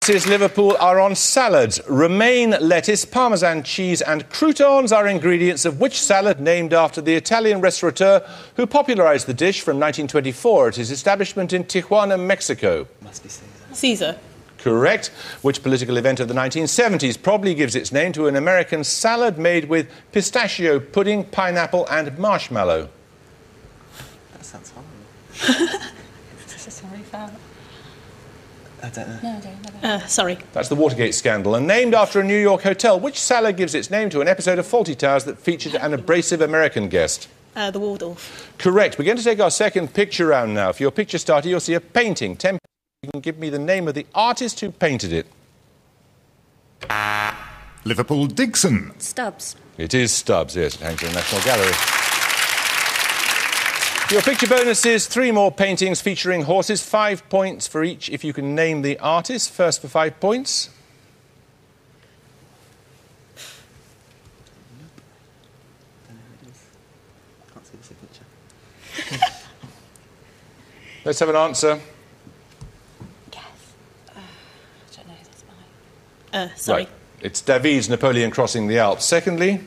bonuses. Liverpool are on salads. Romaine lettuce, parmesan cheese and croutons are ingredients of which salad named after the Italian restaurateur who popularised the dish from 1924 at his establishment in Tijuana, Mexico? Must be Caesar. Caesar. Correct. Which political event of the 1970s probably gives its name to an American salad made with pistachio pudding, pineapple and marshmallow? That sounds horrible. Is this a sorry foul? I don't know. No, I don't know. Sorry. That's the Watergate scandal. And named after a New York hotel, which salad gives its name to an episode of Fawlty Towers that featured an abrasive American guest? The Waldorf. Correct. We're going to take our second picture round now. For your picture starter, you'll see a painting. 10. You can give me the name of the artist who painted it. Liverpool Dixon. Stubbs. It is Stubbs, yes. It hangs in the National Gallery. Your picture bonus is 3 more paintings featuring horses, 5 points for each if you can name the artist. First for 5 points. Can't see the signature. Let's have an answer. Yes. I don't know. That's mine. Sorry. Right. It's David's Napoleon Crossing the Alps. Secondly.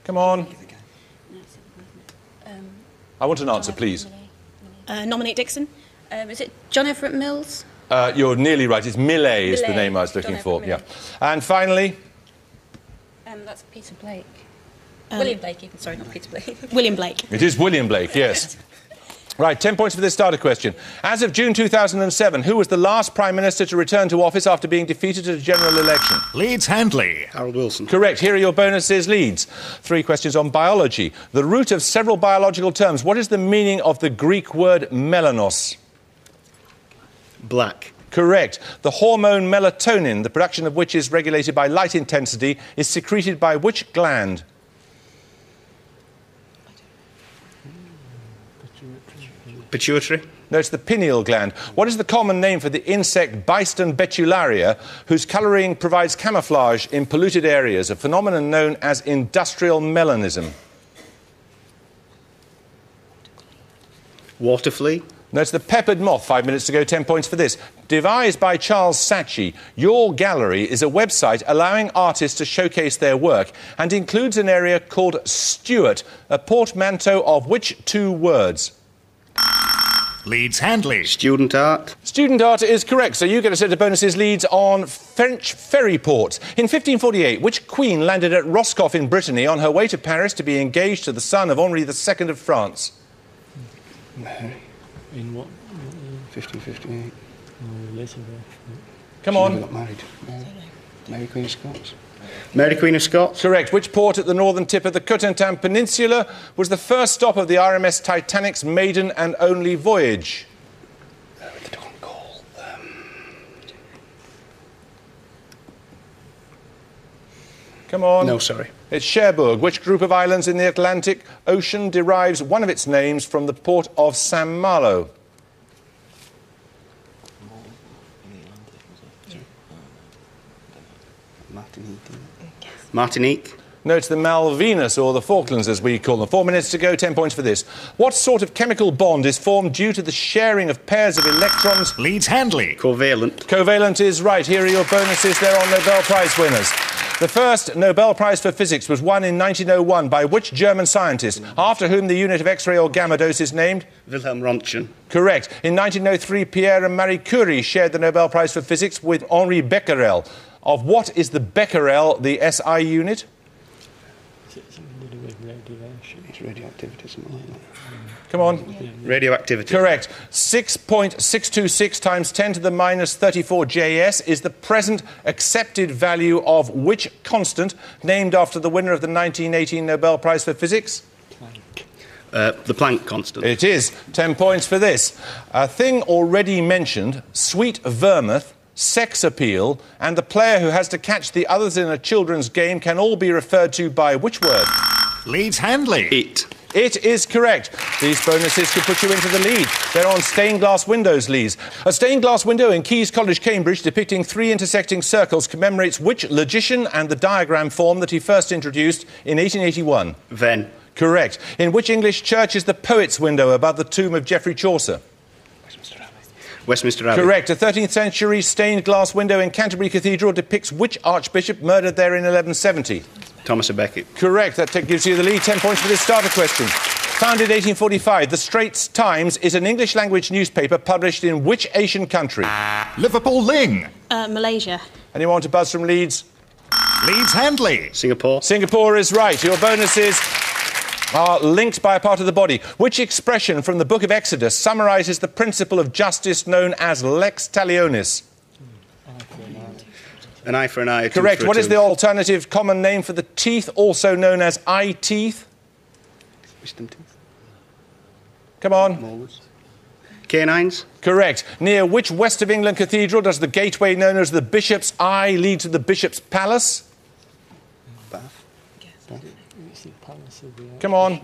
Come on. I want an answer, please. Nominate Dixon. Is it John Everett Mills? You're nearly right. It's Millet is the Millet. name I was looking John for. Everett Yeah. And finally. That's Peter Blake. William Blake, even. Sorry, not Peter Blake. William Blake. It is William Blake, yes. Right, 10 points for this starter question. As of June 2007, who was the last Prime Minister to return to office after being defeated at a general election? Leeds Handley. Harold Wilson. Correct. Here are your bonuses, Leeds. 3 questions on biology. The root of several biological terms. What is the meaning of the Greek word melanos? Black. Correct. The hormone melatonin, the production of which is regulated by light intensity, is secreted by which gland? Pituitary. No, it's the pineal gland. What is the common name for the insect Byston betularia, whose colouring provides camouflage in polluted areas, a phenomenon known as industrial melanism? Water flea. No, it's the peppered moth. 5 minutes to go, 10 points for this. Devised by Charles Saatchi, Your Gallery is a website allowing artists to showcase their work and includes an area called Stuart, a portmanteau of which 2 words? Leeds Handley. Student art. Student art is correct, so you get a set of bonuses. Leeds on French ferry port. In 1548, which queen landed at Roscoff in Brittany on her way to Paris to be engaged to the son of Henri II of France? Mary. In what? 1558. Later. Come She on. never got married. Mary Queen of Scots. Mary Queen of Scots. Correct. Which port at the northern tip of the Cotentin Peninsula was the first stop of the RMS Titanic's maiden and only voyage? They don't call. Come on. No, sorry. It's Cherbourg. Which group of islands in the Atlantic Ocean derives one of its names from the port of San Malo? Martinique. No, it's the Malvinas, or the Falklands, as we call them. 4 minutes to go, 10 points for this. What sort of chemical bond is formed due to the sharing of pairs of electrons? Leeds Handley. Covalent. Covalent is right. Here are your bonuses. They're on Nobel Prize winners. The first Nobel Prize for Physics was won in 1901 by which German scientist, after whom the unit of X-ray or gamma dose is named? Wilhelm Röntgen. Correct. In 1903, Pierre and Marie Curie shared the Nobel Prize for Physics with Henri Becquerel. Of what is the Becquerel, the SI unit? Something to do with radiation. It's radioactivity, something like that. Come on. Radioactivity. Correct. 6.626 times 10 to the minus 34 JS is the present accepted value of which constant, named after the winner of the 1918 Nobel Prize for Physics? The Planck constant. It is. 10 points for this. A thing already mentioned, sweet vermouth, sex appeal, and the player who has to catch the others in a children's game can all be referred to by which word? Leeds Handley. It. It is correct. These bonuses could put you into the lead. They're on stained glass windows, Leeds. A stained glass window in Caius College, Cambridge, depicting 3 intersecting circles commemorates which logician and the diagram form that he first introduced in 1881? Venn. Correct. In which English church is the Poet's Window above the tomb of Geoffrey Chaucer? Westminster Abbey. Correct. A 13th century stained glass window in Canterbury Cathedral depicts which archbishop murdered there in 1170? Thomas à Becket. Correct. That gives you the lead. 10 points for this starter question. Founded 1845, the Straits Times is an English-language newspaper published in which Asian country? Liverpool Ling. Malaysia. Anyone to buzz from Leeds? Leeds Handley. Singapore. Singapore is right. Your bonuses are linked by a part of the body. Which expression from the book of Exodus summarises the principle of justice known as lex talionis? An eye for an eye. Correct. What is the alternative common name for the teeth, also known as eye teeth? Wisdom teeth. Come on. Molars. Canines. Correct. Near which West of England cathedral does the gateway known as the Bishop's Eye lead to the Bishop's Palace? Bath. Come on.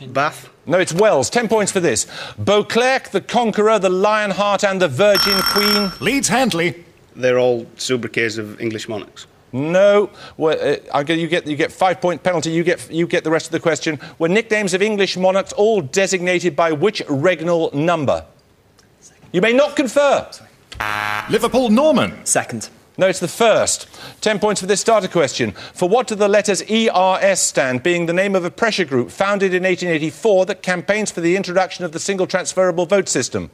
Bath. No, it's Wells. 10 points for this. Beauclerk, the Conqueror, the Lionheart and the Virgin Queen. Leeds Handley. They're all sobriquets of English monarchs. No. Well, you get 5-point penalty. You get the rest of the question. Were nicknames of English monarchs all designated by which regnal number? You may not confer. Liverpool Norman. Second. No, it's the first. 10 points for this starter question. For what do the letters ERS stand, being the name of a pressure group founded in 1884 that campaigns for the introduction of the single transferable vote system?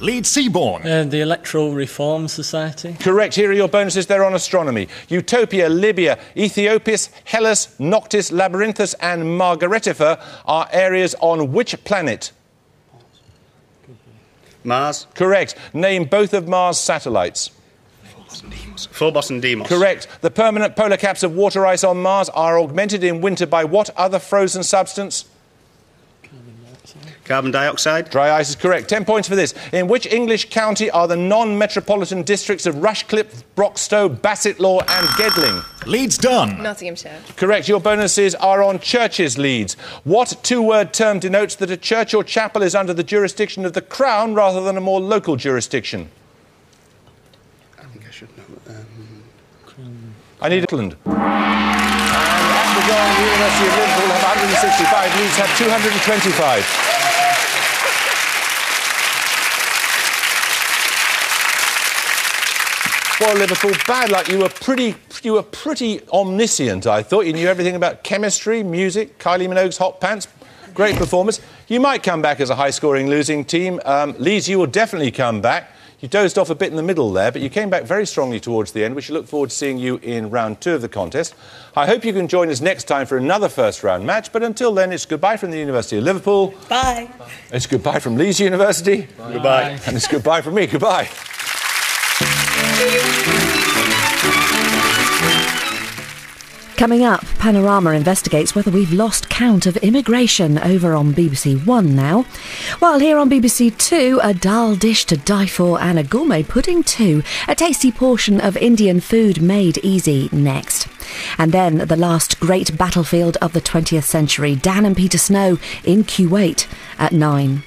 Leeds Seabourne. The Electoral Reform Society. Correct. Here are your bonuses. They're on astronomy. Utopia, Libya, Aethiopis, Hellas, Noctis, Labyrinthus and Margaretifer are areas on which planet? Mars. Correct. Name both of Mars' satellites. Phobos and Deimos. Correct. The permanent polar caps of water ice on Mars are augmented in winter by what other frozen substance? Carbon dioxide. Dry ice is correct. 10 points for this. In which English county are the non-metropolitan districts of Rushcliffe, Broxtowe, Bassetlaw and Gedling? Leeds Dunn. Nottinghamshire. Correct. Your bonuses are on churches, Leeds. What two-word term denotes that a church or chapel is under the jurisdiction of the Crown rather than a more local jurisdiction? I think I should know. I need England. And Ashburn, the University of Liverpool have 165. Leeds have 225. Well, Liverpool, bad luck. You were pretty omniscient, I thought. You knew everything about chemistry, music, Kylie Minogue's hot pants. Great performance. You might come back as a high-scoring losing team. Leeds, you will definitely come back. You dozed off a bit in the middle there, but you came back very strongly towards the end. We should look forward to seeing you in round 2 of the contest. I hope you can join us next time for another first-round match, but until then, it's goodbye from the University of Liverpool. Bye. It's goodbye from Leeds University. Bye. Goodbye. And it's goodbye from me. Goodbye. Coming up, Panorama investigates whether we've lost count of immigration over on BBC One now. While here on BBC Two, a dal dish to die for and a gourmet pudding too. A tasty portion of Indian food made easy next. And then the last great battlefield of the 20th century, Dan and Peter Snow in Kuwait at 9.